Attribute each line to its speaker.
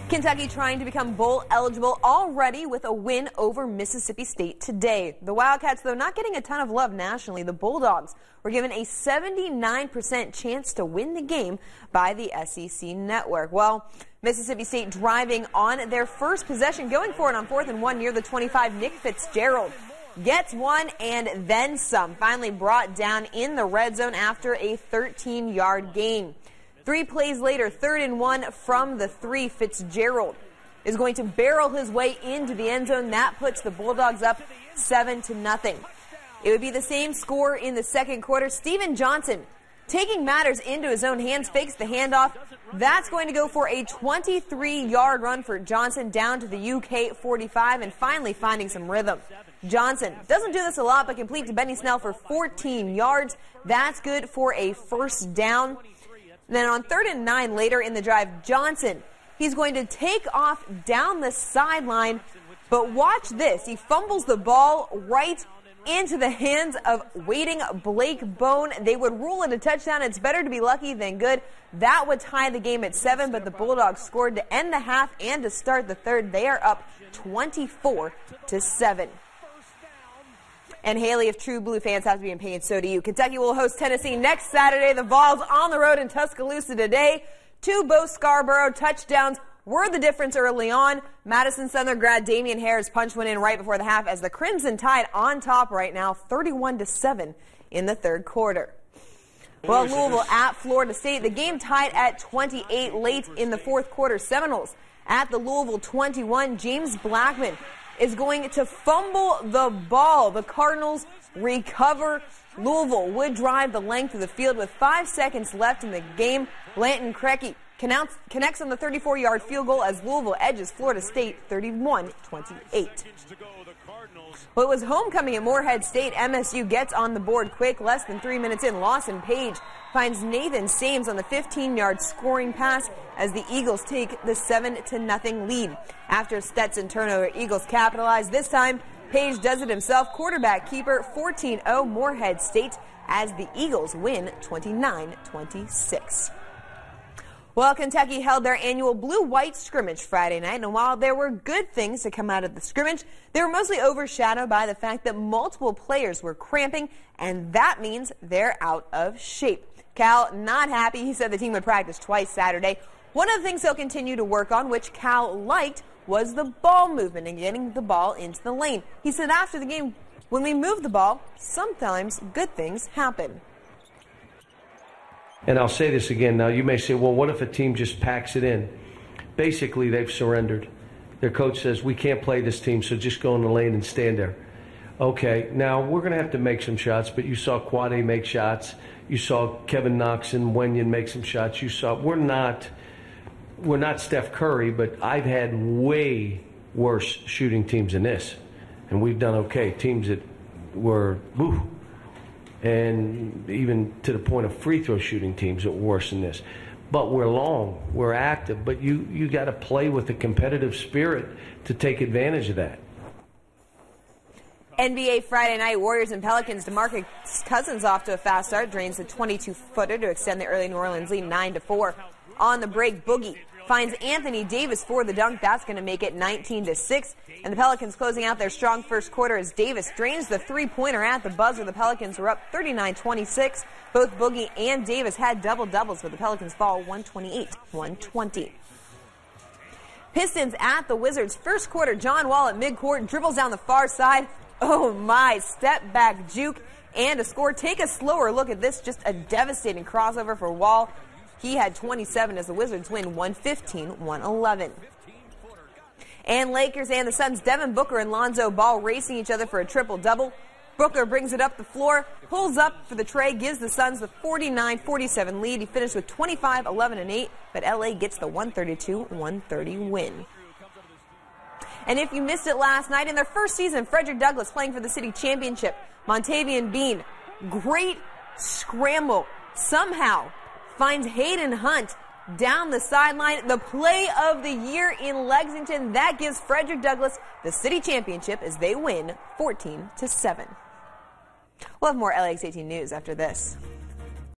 Speaker 1: Kentucky trying to become bowl eligible already with a win over Mississippi State today. The Wildcats, though, not getting a ton of love nationally. The Bulldogs were given a 79% chance to win the game by the SEC network. Well, Mississippi State driving on their first possession, going for it on 4th and 1 near the 25. Nick Fitzgerald gets one and then some. Finally brought down in the red zone after a 13-yard gain. 3 plays later, 3rd and 1 from the 3. Fitzgerald is going to barrel his way into the end zone. That puts the Bulldogs up 7-0. It would be the same score in the second quarter. Steven Johnson taking matters into his own hands, fakes the handoff. That's going to go for a 23-yard run for Johnson down to the UK 45 and finally finding some rhythm. Johnson doesn't do this a lot, but complete to Benny Snell for 14 yards. That's good for a first down. Then on 3rd and 9 later in the drive, Johnson, he's going to take off down the sideline, but watch this. He fumbles the ball right into the hands of waiting Blake Bone. They would rule it a touchdown. It's better to be lucky than good. That would tie the game at 7, but the Bulldogs scored to end the half and to start the third. They are up 24-7. And Haley, if true Blue fans have to be in pain, so do you. Kentucky will host Tennessee next Saturday. The Vols on the road in Tuscaloosa today. 2 Bo Scarborough touchdowns were the difference early on. Madison Southern grad Damian Harris punched one in right before the half as the Crimson Tide on top right now, 31-7 in the third quarter. Well, Louisville at Florida State. The game tied at 28 late in the fourth quarter. Seminoles at the Louisville 21. James Blackman is going to fumble the ball. The Cardinals recover. Louisville would drive the length of the field with 5 seconds left in the game. Blanton Krecky connects on the 34-yard field goal as Louisville edges Florida State 31-28. Well, it was homecoming at Morehead State. MSU gets on the board quick. Less than 3 minutes in, Lawson Page finds Nathan Sames on the 15-yard scoring pass as the Eagles take the 7-0 lead. After a Stetson turnover, Eagles capitalize. This time, Page does it himself. Quarterback keeper 14-0 Morehead State as the Eagles win 29-26. Well, Kentucky held their annual blue-white scrimmage Friday night, and while there were good things to come out of the scrimmage, they were mostly overshadowed by the fact that multiple players were cramping, and that means they're out of shape. Cal not happy. He said the team would practice twice Saturday. One of the things they'll continue to work on, which Cal liked, was the ball movement and getting the ball into the lane. He said after the game, when we move the ball, sometimes good things happen.
Speaker 2: And I'll say this again. Now, you may say, well, what if a team just packs it in? Basically, they've surrendered. Their coach says, we can't play this team, so just go in the lane and stand there. Okay, now we're going to have to make some shots, but you saw Quade make shots. You saw Kevin Knox and Wenyon make some shots. You saw we're not Steph Curry, but I've had way worse shooting teams than this, and we've done okay. Teams that were, whew, and even to the point of free throw shooting teams that were worse than this. But we're long, we're active, but you got to play with a competitive spirit to take advantage of that.
Speaker 1: NBA Friday night, Warriors and Pelicans. DeMarcus Cousins off to a fast start, drains the 22-footer to extend the early New Orleans lead 9-4. On the break, Boogie finds Anthony Davis for the dunk. That's going to make it 19-6. And the Pelicans closing out their strong first quarter as Davis drains the three-pointer at the buzzer. The Pelicans were up 39-26. Both Boogie and Davis had double-doubles, but the Pelicans fall 128-120. Pistons at the Wizards. First quarter, John Wall at midcourt dribbles down the far side. Oh my, step back juke and a score. Take a slower look at this. Just a devastating crossover for Wall. He had 27 as the Wizards win 115-111. And Lakers and the Suns, Devin Booker and Lonzo Ball racing each other for a triple-double. Booker brings it up the floor, pulls up for the tray, gives the Suns the 49-47 lead. He finished with 25, 11, and 8, but LA gets the 132-130 win. And if you missed it last night, in their first season, Frederick Douglass playing for the city championship. Montavian Bean, great scramble, somehow finds Hayden Hunt down the sideline. The play of the year in Lexington. That gives Frederick Douglass the city championship as they win 14-7. We'll have more LEX 18 news after this.